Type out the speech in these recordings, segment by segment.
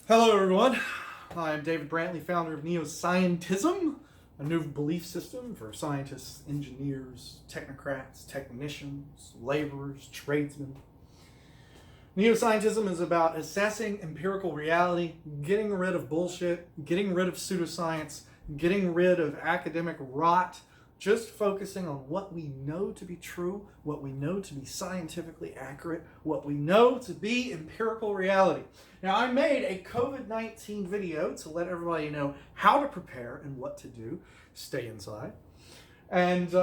Hello, everyone. I'm David Brantley, founder of Neoscientism, a new belief system for scientists, engineers, technocrats, technicians, laborers, tradesmen. Neoscientism is about assessing empirical reality, getting rid of bullshit, getting rid of pseudoscience, getting rid of academic rot, just focusing on what we know to be true, what we know to be scientifically accurate, what we know to be empirical reality. Now, I made a COVID-19 video to let everybody know how to prepare and what to do. Stay inside. And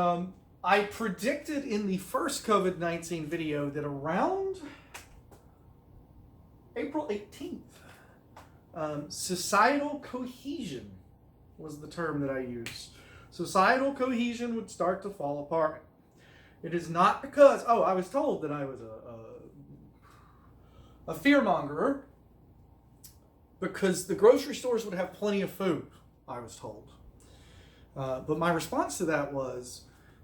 I predicted in the first COVID-19 video that around April 18th, societal cohesion was the term that I used. Societal cohesion would start to fall apart. It is not because, I was told that I was a fearmongerer because the grocery stores would have plenty of food, I was told. But my response to that was,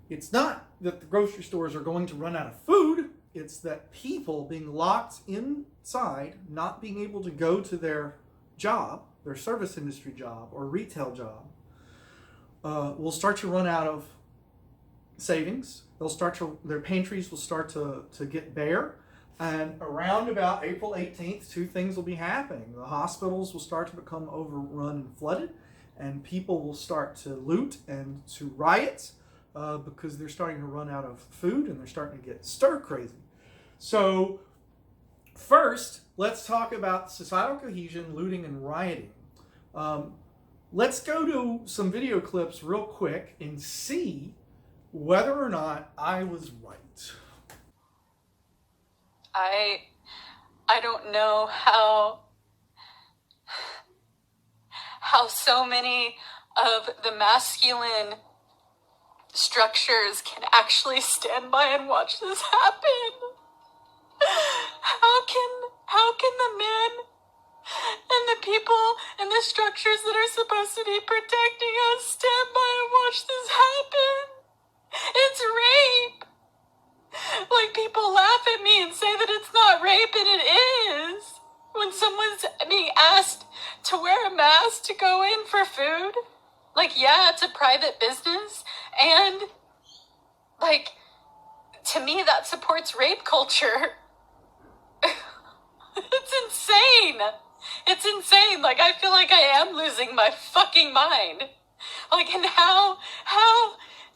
it's not that the grocery stores are going to run out of food, it's that people being locked inside, not being able to go to their job, their service industry job or retail job, will start to run out of savings. Their pantries will start to get bare. And around about April 18th, two things will be happening. The hospitals will start to become overrun and flooded, and people will start to loot and to riot because they're starting to run out of food and they're starting to get stir crazy. So first, let's talk about societal cohesion, looting, and rioting. Let's go to some video clips real quick and see whether or not I was right. I don't know how so many of the masculine structures can actually stand by and watch this happen. How can the men and the people and the structures that are supposed to be protecting us stand by and watch this happen? It's rape. Like, people laugh at me and say that it's not rape, and it is. When someone's being asked to wear a mask to go in for food, like, yeah, it's a private business, and, like, to me, that supports rape culture. It's insane. It's insane. Like, I feel like I am losing my fucking mind. Like, and how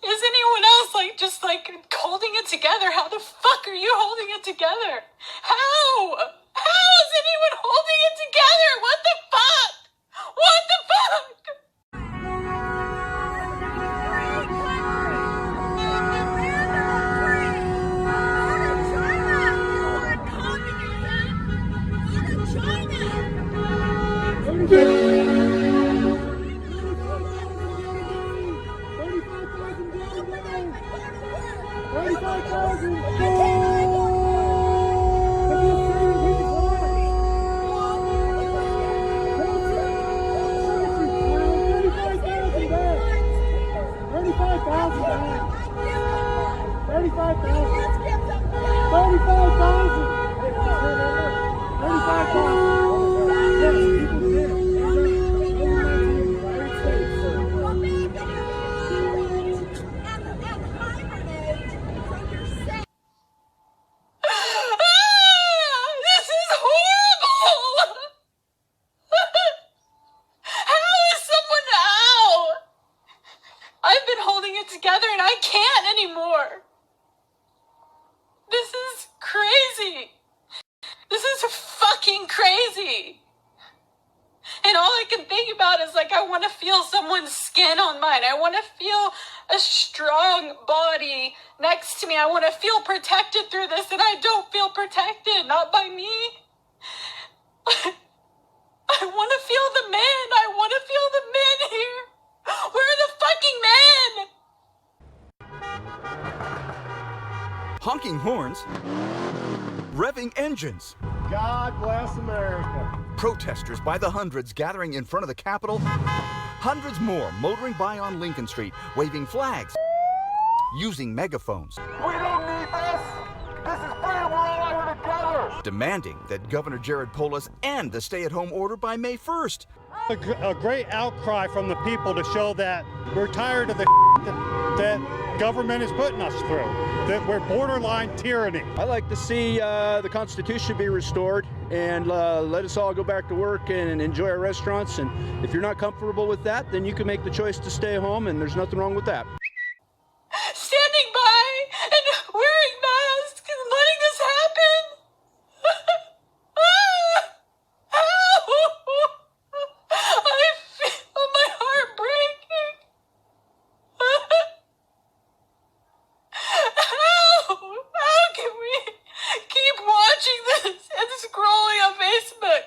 is anyone else, just holding it together? How the fuck are you holding it together? How is anyone holding it together? What the fuck? What the fuck? Together and I can't anymore. This is crazy. This is fucking crazy. And all I can think about is I want to feel someone's skin on mine. I want to feel a strong body next to me. I want to feel protected through this, and I don't feel protected, not by me. I want to feel the men. I want to feel the men here. Where are the fucking men? Honking horns, revving engines. God bless America. Protesters by the hundreds gathering in front of the Capitol. Hundreds more motoring by on Lincoln Street, waving flags, using megaphones. We don't need this. This is freedom. We're all here together. demanding that Governor Jared Polis end the stay-at-home order by May 1st. A great outcry from the people to show that we're tired of the that government is putting us through, that we're borderline tyranny. I like to see the Constitution be restored and let us all go back to work and enjoy our restaurants. And if you're not comfortable with that, then you can make the choice to stay home, and there's nothing wrong with that. Standing by and wearing masks and letting this happen? I feel my heart breaking. How can we keep watching this and scrolling on Facebook?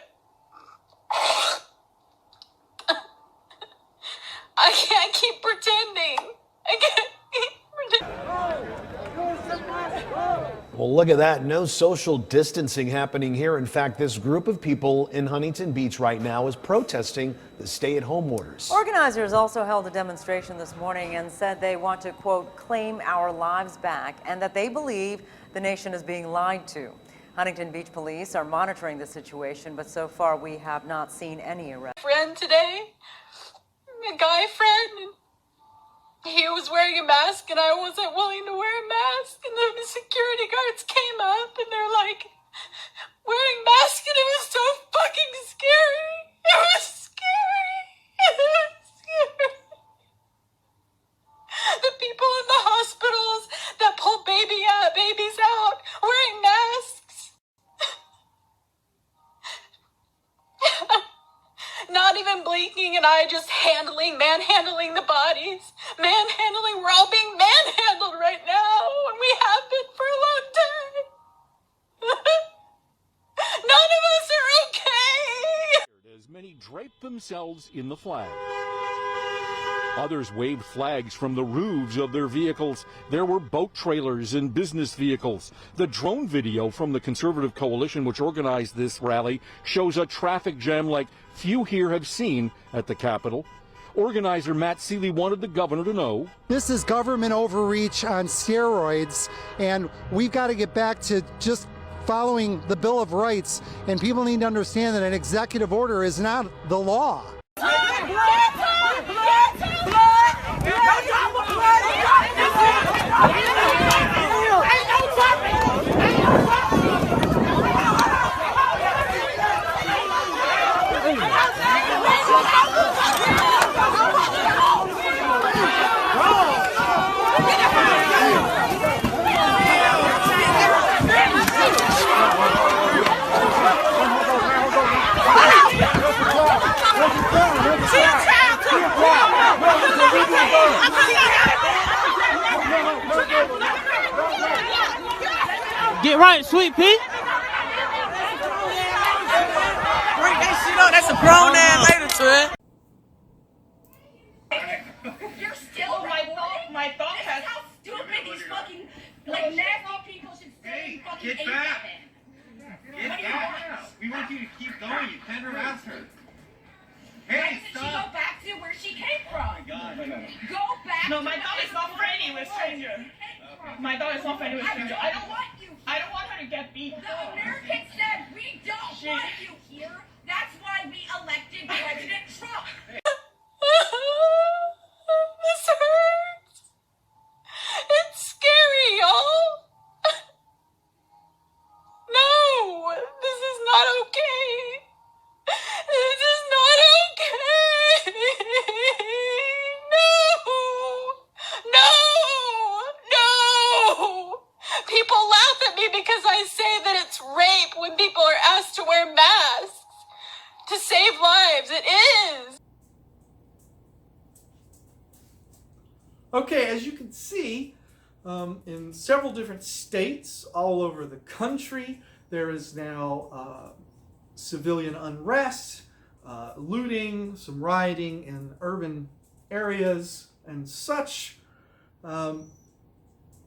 I can't keep pretending. I can't keep pretending. Well, look at that. No social distancing happening here. In fact, this group of people in Huntington Beach right now is protesting the stay-at-home orders. Organizers also held a demonstration this morning and said they want to, quote, claim our lives back, and that they believe the nation is being lied to. Huntington Beach police are monitoring the situation, but so far we have not seen any arrests. Friend today, a guy friend, he was wearing a mask and I wasn't willing to wear a mask, and the security guards came up and they're like wearing masks, and it was so fucking scary. It was scary. It was scary. The people in the hospitals that pull babies out wearing masks. Not even blinking, and I just manhandling the bodies. Manhandling, we're all being manhandled right now, and we have been for a long time. None of us are okay. As many draped themselves in the flag. Others waved flags from the roofs of their vehicles. There were boat trailers and business vehicles. The drone video from the Conservative Coalition, which organized this rally, shows a traffic jam like few here have seen at the Capitol. Organizer Matt Seeley wanted the governor to know, this is government overreach on steroids, and we've got to get back to just following the Bill of Rights, and people need to understand that an executive order is not the law. Get right, sweet pea. Break that shit up. That's a grown ass later, Trent. You're still my thought has how stupid these fucking nasty people should stay fucking Get back. Get back. We want you to keep going. You can't harass her. Hey, stop. Why did she go back to where she came from? Oh my God. Go back. No, my dog is not friendly with stranger. My dog is not friendly with stranger. I don't want her to get beat. The Americans said we don't want you here. That's why we elected President Trump. This hurts. It's scary, y'all. No, this is not okay. This is not okay. No. People laugh at me because I say that it's rape when people are asked to wear masks to save lives. It is. Okay, as you can see, in several different states all over the country, there is now civilian unrest, looting, some rioting in urban areas and such.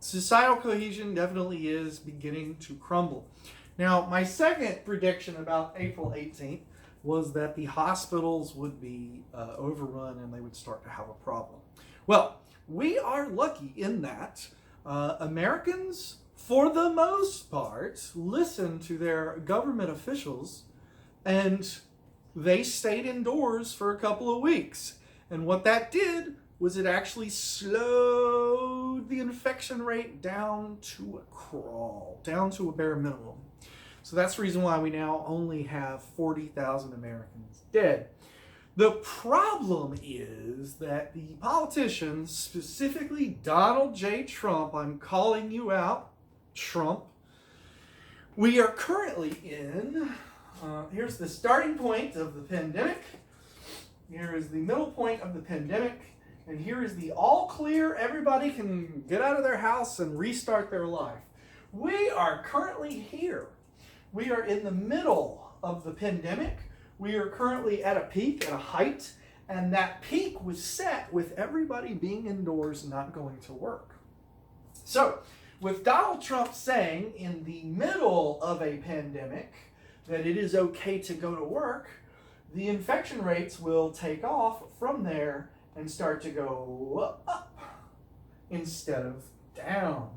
Societal cohesion definitely is beginning to crumble. Now, my second prediction about April 18th was that the hospitals would be overrun and they would start to have a problem. Well, we are lucky in that Americans for the most part, listened to their government officials, and they stayed indoors for a couple of weeks. And what that did was it actually slowed the infection rate down to a crawl, down to a bare minimum. So that's the reason why we now only have 40,000 Americans dead. The problem is that the politicians, specifically Donald J. Trump, I'm calling you out, Trump, we are currently in, here's the starting point of the pandemic, here is the middle point of the pandemic, and here is the all clear, everybody can get out of their house and restart their life. We are currently here. We are in the middle of the pandemic. We are currently at a peak, at a height, and that peak was set with everybody being indoors, not going to work. So, with Donald Trump saying in the middle of a pandemic that it is okay to go to work, the infection rates will take off from there and start to go up instead of down.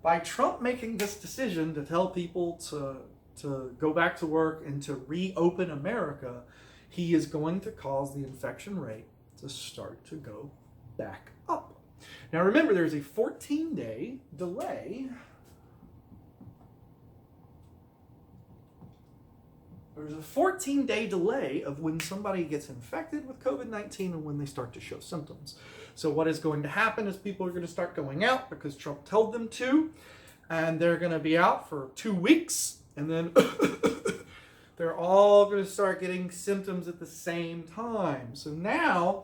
By Trump making this decision to tell people to go back to work and to reopen America, he is going to cause the infection rate to start to go back up. Now remember, there's a 14-day delay. There's a 14-day delay of when somebody gets infected with COVID-19 and when they start to show symptoms. So what is going to happen is people are going to start going out because Trump told them to, and they're going to be out for 2 weeks, and then they're all going to start getting symptoms at the same time. So now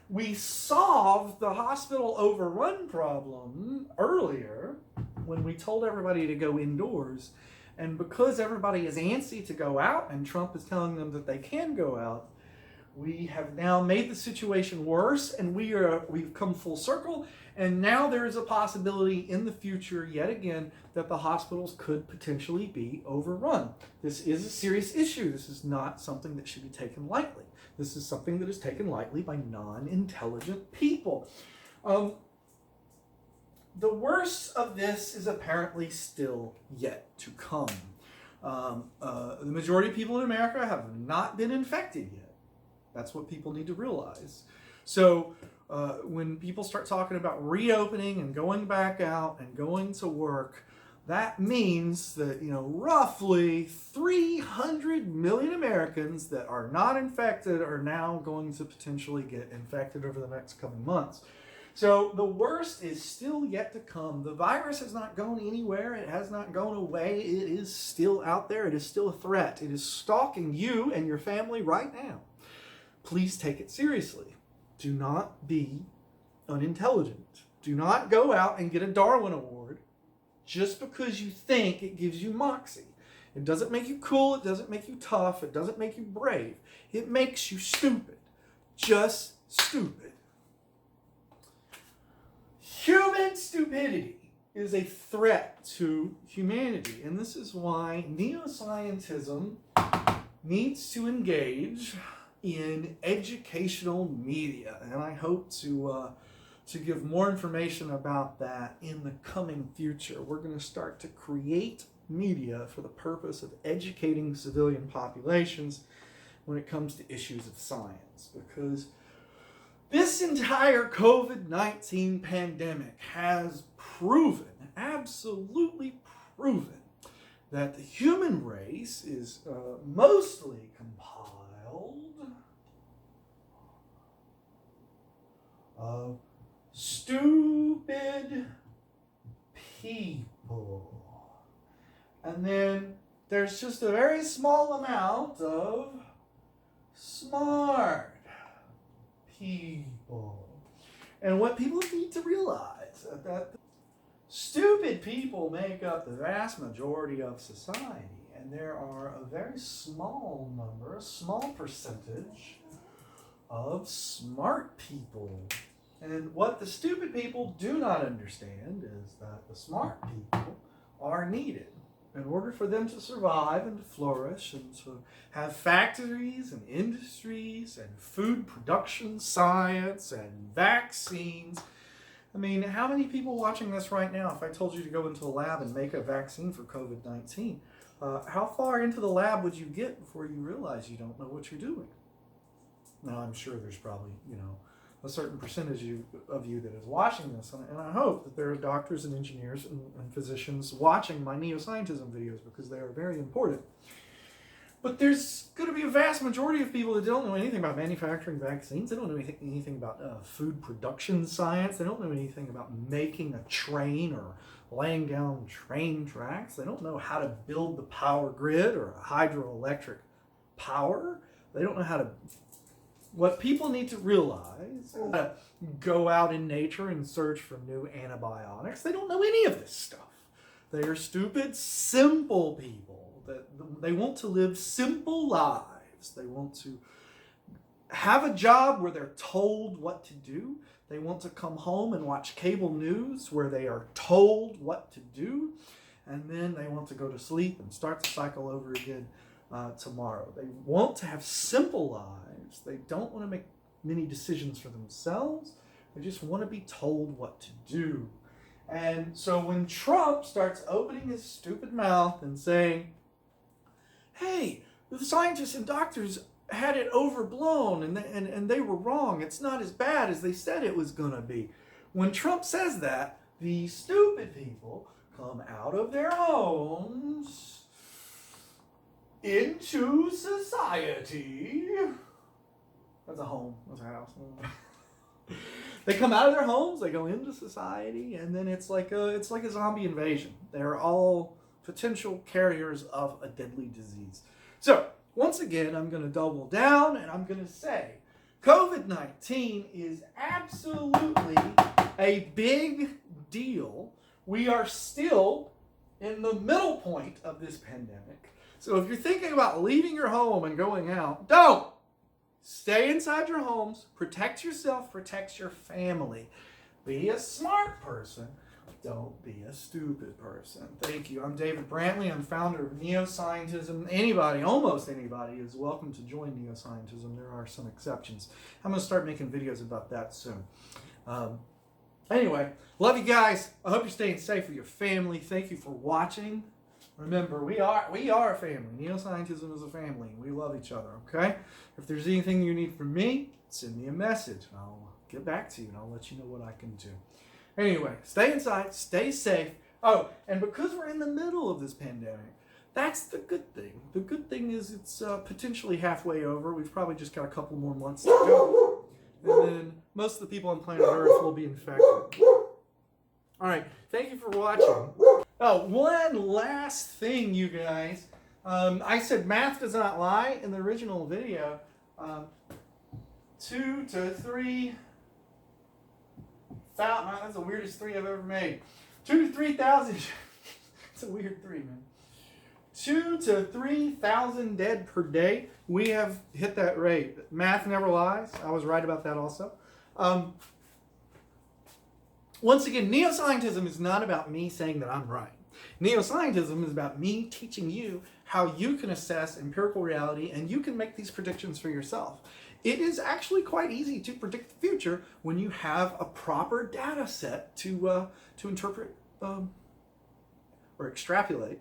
we solved the hospital overrun problem earlier when we told everybody to go indoors. And because everybody is antsy to go out and Trump is telling them that they can go out, we have now made the situation worse, and we've come full circle, and now there is a possibility in the future, yet again, that the hospitals could potentially be overrun. This is a serious issue. This is not something that should be taken lightly. This is something that is taken lightly by non-intelligent people. The worst of this is apparently still yet to come. The majority of people in America have not been infected yet. That's what people need to realize. So when people start talking about reopening and going back out and going to work, that means that, roughly 300 million Americans that are not infected are now going to potentially get infected over the next coming months. So the worst is still yet to come. The virus has not gone anywhere. It has not gone away. It is still out there. It is still a threat. It is stalking you and your family right now. Please take it seriously. Do not be unintelligent. Do not go out and get a Darwin Award just because you think it gives you moxie. It doesn't make you cool. It doesn't make you tough. It doesn't make you brave. It makes you stupid. Just stupid. Human stupidity is a threat to humanity, and this is why Neoscientism needs to engage in educational media, and I hope to give more information about that in the coming future. We're going to start to create media for the purpose of educating civilian populations when it comes to issues of science, because this entire COVID-19 pandemic has proven, absolutely proven, that the human race is mostly compiled of stupid people. And then there's just a very small amount of smart people. And what people need to realize is that stupid people make up the vast majority of society, and there are a very small number, a small percentage of smart people. And what the stupid people do not understand is that the smart people are needed in order for them to survive and to flourish and to have factories and industries and food production science and vaccines. I mean, how many people watching this right now, if I told you to go into a lab and make a vaccine for COVID-19, how far into the lab would you get before you realize you don't know what you're doing? Now, I'm sure there's probably, a certain percentage of you that is watching this, and I hope that there are doctors and engineers and physicians watching my Neoscientism videos, because they are very important. But there's going to be a vast majority of people that don't know anything about manufacturing vaccines. They don't know anything about food production science. They don't know anything about making a train or laying down train tracks. They don't know how to build the power grid or a hydroelectric power. They don't know how to... What people need to realize is to go out in nature and search for new antibiotics. They don't know any of this stuff. They are stupid, simple people. They want to live simple lives. They want to have a job where they're told what to do. They want to come home and watch cable news where they are told what to do. And then they want to go to sleep and start the cycle over again tomorrow. They want to have simple lives. They don't want to make many decisions for themselves. They just want to be told what to do. And so when Trump starts opening his stupid mouth and saying, hey, the scientists and doctors had it overblown and they were wrong. It's not as bad as they said it was going to be. When Trump says that, the stupid people come out of their homes into society. That's a home. That's a house. They come out of their homes, they go into society, and then it's like a zombie invasion. They're all potential carriers of a deadly disease. So, once again, I'm going to double down and I'm going to say COVID-19 is absolutely a big deal. We are still in the middle point of this pandemic. So if you're thinking about leaving your home and going out, don't! Stay inside your homes, protect yourself, protect your family. Be a smart person. Don't be a stupid person. Thank you. I'm David Brantley. I'm founder of Neoscientism. Anybody, almost anybody, is welcome to join Neoscientism. There are some exceptions. I'm going to start making videos about that soon. Anyway, love you guys. I hope you're staying safe with your family. Thank you for watching. Remember, we are a family. Neoscientism is a family. We love each other, okay? If there's anything you need from me, send me a message. I'll get back to you and I'll let you know what I can do. Anyway, stay inside, stay safe. Oh, and because we're in the middle of this pandemic, that's the good thing. The good thing is it's potentially halfway over. We've probably just got a couple more months to go. And then most of the people on planet Earth will be infected. All right, thank you for watching. Oh, one last thing, you guys. I said math does not lie in the original video. 2 to 3... That's the weirdest 3 I've ever made. 2 to 3,000. It's a weird 3, man. 2 to 3,000 dead per day. We have hit that rate. Math never lies. I was right about that also. Once again, Neoscientism is not about me saying that I'm right. Neoscientism is about me teaching you how you can assess empirical reality and you can make these predictions for yourself. It is actually quite easy to predict the future when you have a proper data set to interpret or extrapolate